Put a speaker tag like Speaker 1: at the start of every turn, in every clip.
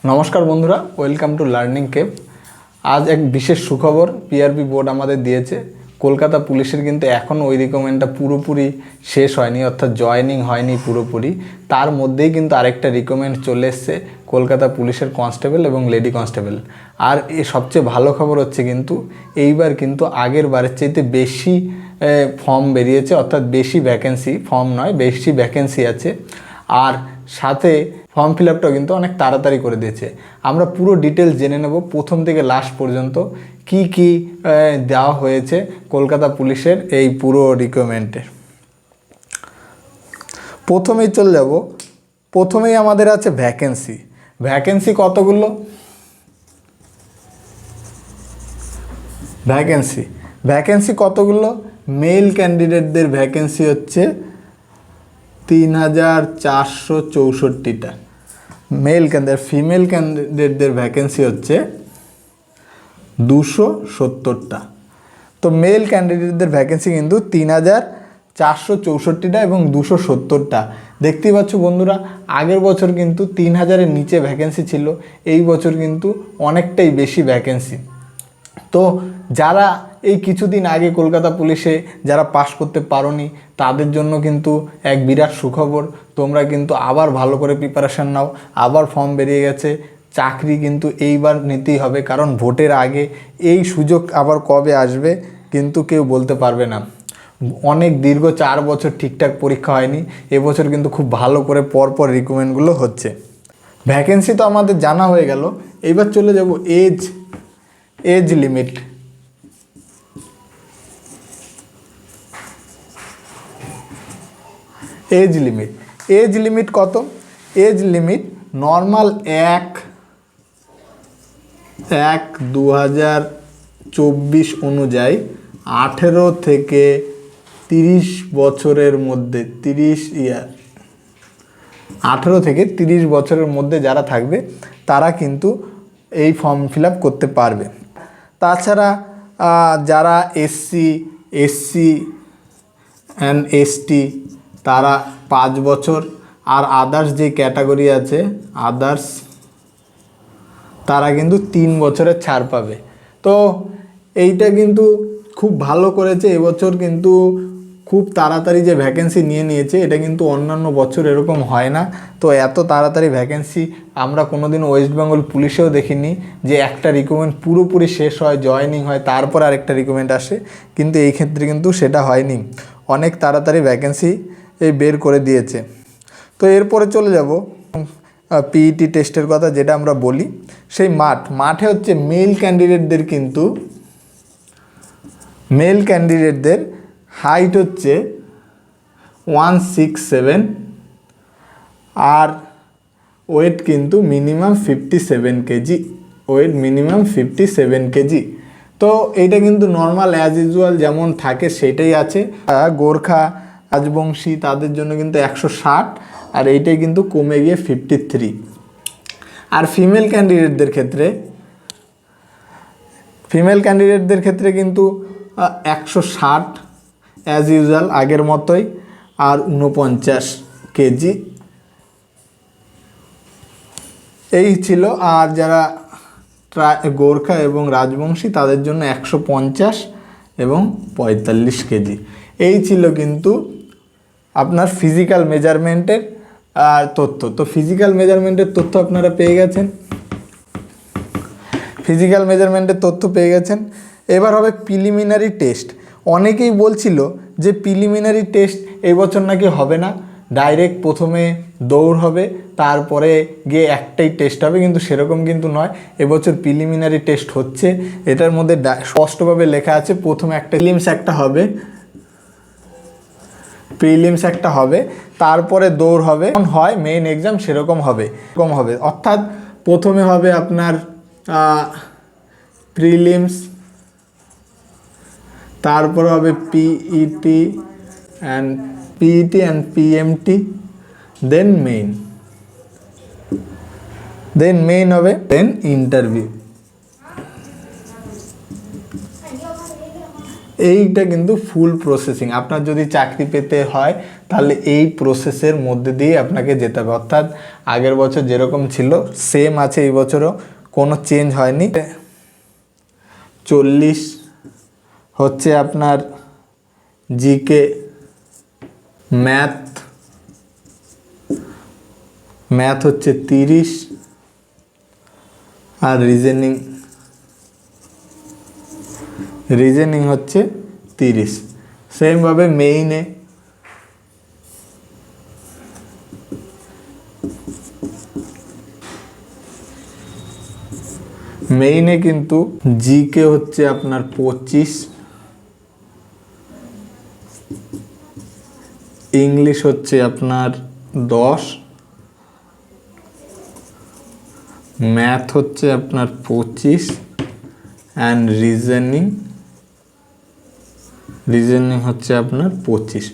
Speaker 1: নমস্কার বন্ধুরা, welcome to learning Cape. আজ এক বিশেষ সুখবর পিআরবি বোর্ড আমাদের দিয়েছে। কলকাতা পুলিশের কিন্তু এখনও ওই রিকমেন্ডটা পুরোপুরি শেষ হয়নি, অর্থাৎ জয়েনিং হয়নি পুরোপুরি। তার মধ্যেই কিন্তু আরেকটা রিকমেন্ড চলে এসছে কলকাতা পুলিশের কনস্টেবল এবং লেডি কনস্টেবল। আর এই সবচেয়ে ভালো খবর হচ্ছে কিন্তু এইবার কিন্তু আগের বারের চাইতে বেশি ফর্ম বেরিয়েছে, অর্থাৎ বেশি ভ্যাকেন্সি, ফর্ম নয় বেশি ভ্যাকেন্সি আছে। আর সাথে ফর্ম ফিল আপটাও কিন্তু অনেক তাড়াতাড়ি করে দিয়েছে। আমরা পুরো ডিটেলস জেনে নেব প্রথম থেকে লাস্ট পর্যন্ত কি কি দেওয়া হয়েছে কলকাতা পুলিশের এই পুরো রিকোয়ারমেন্টে। প্রথমেই চলে যাব, প্রথমেই আমাদের আছে ভ্যাকেন্সি। ভ্যাকেন্সি কতগুলো? ভ্যাকেন্সি কতগুলো? মেল ক্যান্ডিডেটদের ভ্যাকেন্সি হচ্ছে 3464টা মেল ক্যান্ডিডেট। ফিমেল ক্যান্ডিডেটদের ভ্যাকেন্সি হচ্ছে 270টা। তো মেল ক্যান্ডিডেটদের ভ্যাকেন্সি কিন্তু 3464টা এবং 270টা। দেখতেই পাচ্ছ বন্ধুরা, আগের বছর কিন্তু 3000-এর নিচে ভ্যাকেন্সি ছিল, এই বছর কিন্তু অনেকটাই বেশি ভ্যাকেন্সি। তো যারা এই কিছুদিন আগে কলকাতা পুলিশে যারা পাশ করতে পারোনি তাদের জন্য কিন্তু এক বিরাট সুখবর। তোমরা কিন্তু আবার ভালো করে প্রিপারেশান নাও, আবার ফর্ম বেরিয়ে গেছে। চাকরি কিন্তু এইবার নিতেই হবে, কারণ ভোটের আগে এই সুযোগ আবার কবে আসবে কিন্তু কেউ বলতে পারবে না। অনেক দীর্ঘ 4 বছর ঠিকঠাক পরীক্ষা হয়নি, এবছর কিন্তু খুব ভালো করে পরপর রিক্রুটমেন্টগুলো হচ্ছে। ভ্যাকেন্সি তো আমাদের জানা হয়ে গেল, এইবার চলে যাব এজ লিমিট। এজ লিমিট কত? এজ লিমিট নর্মাল 1/1/2024 অনুযায়ী 18 থেকে 30 বছরের মধ্যে 18 থেকে 30 বছরের মধ্যে যারা থাকবে তারা কিন্তু এই ফর্ম ফিল আপ করতে পারবে। তাছাড়া যারা এসসি অ্যান্ড এসটি তারা 5 বছর, আর আদার্স যে ক্যাটাগরি আছে আদার্স তারা কিন্তু 3 বছরের ছাড় পাবে। তো এইটা কিন্তু খুব ভালো করেছে এবছর, কিন্তু খুব তাড়াতাড়ি যে ভ্যাকেন্সি নিয়েছে, এটা কিন্তু অন্যান্য বছর এরকম হয় না। তো এত তাড়াতাড়ি ভ্যাকেন্সি আমরা কোনোদিন ওয়েস্ট বেঙ্গল পুলিশেও দেখিনি যে একটা রিক্রুটমেন্ট পুরোপুরি শেষ হয়, জয়েনিং হয়, তারপর আরেকটা রিক্রুটমেন্ট আসে, কিন্তু এই ক্ষেত্রে কিন্তু সেটা হয়নি। অনেক তাড়াতাড়ি ভ্যাকেন্সি বের করে দিয়েছে। তো এরপরে চলে যাব পিইটি টেস্টের কথা, যেটা আমরা বলি। সেই মাঠে হচ্ছে মেল ক্যান্ডিডেটদের হাইট হচ্ছে 167 আর ওয়েট কিন্তু মিনিমাম 57 কেজি। তো এইটা কিন্তু নর্মাল অ্যাজ ইউজুয়াল যেমন থাকে সেটাই আছে। গোর্খা রাজবংশী তাদের জন্য কিন্তু 160, আর এইটাই কিন্তু কমে গিয়ে 53। আর ফিমেল ক্যান্ডিডেটদের ক্ষেত্রে কিন্তু 160 অ্যাজ ইউজুয়াল আগের মতোই, আর 49 কেজি এই ছিল। আর যারা গোর্খা এবং রাজবংশী তাদের জন্য 150 এবং 45 কেজি। এই ছিল কিন্তু আপনার ফিজিক্যাল মেজারমেন্টের তথ্য। তো ফিজিক্যাল মেজারমেন্টের তথ্য আপনারা পেয়ে গেছেন। এবার হবে প্রিলিমিনারি টেস্ট। অনেকেই বলছিল যে প্রিলিমিনারি টেস্ট এই বছর নাকি হবে না, ডাইরেক্ট প্রথমে দৌড় হবে, তারপরে গিয়ে একটাই টেস্ট হবে, কিন্তু সেরকম কিন্তু নয়। এবছর প্রিলিমিনারি টেস্ট হচ্ছে। এটার মধ্যে স্পষ্টভাবে লেখা আছে প্রথমে একটা প্রিলিমস একটা হবে, তারপরে দৌড় হবে, হয় মেইন এক্সাম সেরকম হবে। অর্থাৎ প্রথমে হবে আপনার প্রিলিমস, তারপরে হবে PET and PMT, then main হবে, দেন ইন্টারভিউ। এইটা কিন্তু ফুল প্রসেসিং। আপনার যদি চাকরি পেতে হয় তাহলে এই প্রসেসের মধ্যে দিয়ে আপনাকে যেতে হবে, অর্থাৎ আগের বছর যেরকম ছিল সেম আছে এই বছরও, কোনো চেঞ্জ হয়নি। 40 হচ্ছে আপনার জিকে, ম্যাথ হচ্ছে 30, আর রিজনিং হচ্ছে 30। সেমভাবে মেইনে কিন্তু জিকে হচ্ছে আপনার 25, ইংলিশ হচ্ছে আপনার 10, ম্যাথ হচ্ছে আপনার 25, অ্যান্ড রিজনিং হচ্ছে আপনার 25।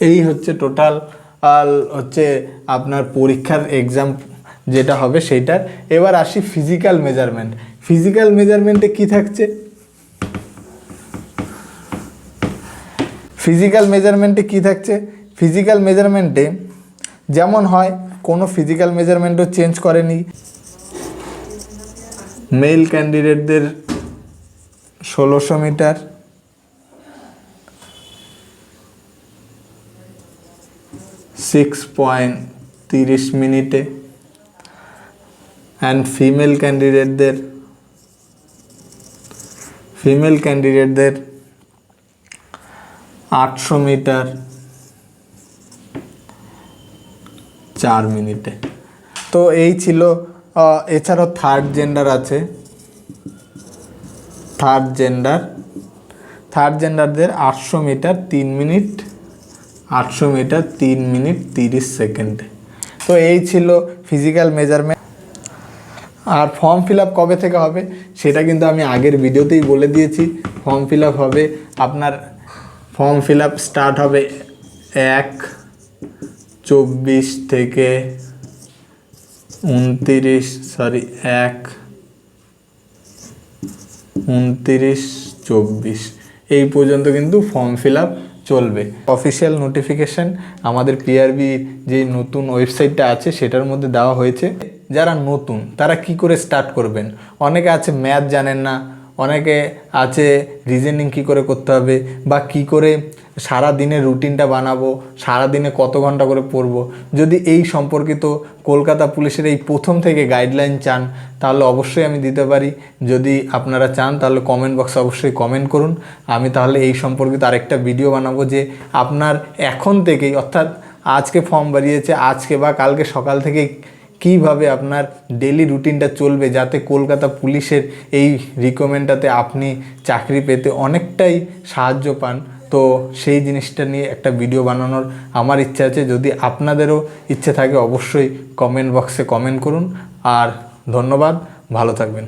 Speaker 1: এই হচ্ছে টোটাল হচ্ছে আপনার পরীক্ষার এক্সাম যেটা হবে সেইটার। এবার আসি ফিজিক্যাল মেজারমেন্টে কি থাকছে। ফিজিক্যাল মেজারমেন্টে যেমন হয়, কোনো ফিজিক্যাল মেজারমেন্টও চেঞ্জ করেনি। মেল ক্যান্ডিডেটদের 1600 মিটার, সিক্স 30 মিনিটে, অ্যান্ড ফিমেল ক্যান্ডিডেটদের 800 মিটার 4 মিনিটে। তো এই ছিল। এছাড়াও থার্ড জেন্ডার আছে, থার্ড জেন্ডারদের 800 মিটার 3 মিনিট, 800 মিটার 3 মিনিট 30 সেকেন্ডে। তো এই ছিল ফিজিক্যাল মেজারমেন্ট। আর ফর্ম ফিল আপ কবে থেকে হবে সেটা কিন্তু আমি আগের ভিডিওতেই বলে দিয়েছি। ফর্ম ফিল আপ স্টার্ট হবে 1/24 থেকে 1/24 এই পর্যন্ত কিন্তু ফর্ম ফিল আপ চলবে। অফিসিয়াল নোটিফিকেশান আমাদের পিআরবি যে নতুন ওয়েবসাইটটা আছে সেটার মধ্যে দেওয়া হয়েছে। যারা নতুন তারা কি করে স্টার্ট করবেন, অনেকে আছে ম্যাথ জানেন না, অনেকে আছে রিজনিং কি করে করতে হবে, বা কি করে সারা দিনের রুটিনটা বানাবো, সারা দিনে কত ঘন্টা করে পড়বো। যদি এই সম্পর্কিত কলকাতা পুলিশের এই প্রথম থেকে গাইডলাইন চান তাহলে অবশ্যই আমি দিতে পারি। যদি আপনারা চান তাহলে কমেন্ট বক্সে অবশ্যই কমেন্ট করুন। আমি তাহলে এই সম্পর্কিত আরেকটা ভিডিও বানাবো, যে আপনার এখন থেকেই, অর্থাৎ আজকে ফর্ম বেরিয়েছে, আজকে বা কালকে সকাল থেকে কীভাবে আপনার ডেলি রুটিনটা চলবে যাতে কলকাতা পুলিশের এই রিকমেন্ডটাতে আপনি চাকরি পেতে অনেকটাই সাহায্য পান। তো সেই জিনিসটা নিয়ে একটা ভিডিও বানানোর আমার ইচ্ছা আছে। যদি আপনাদেরও ইচ্ছে থাকে অবশ্যই কমেন্ট বক্সে কমেন্ট করুন। আর ধন্যবাদ, ভালো থাকবেন।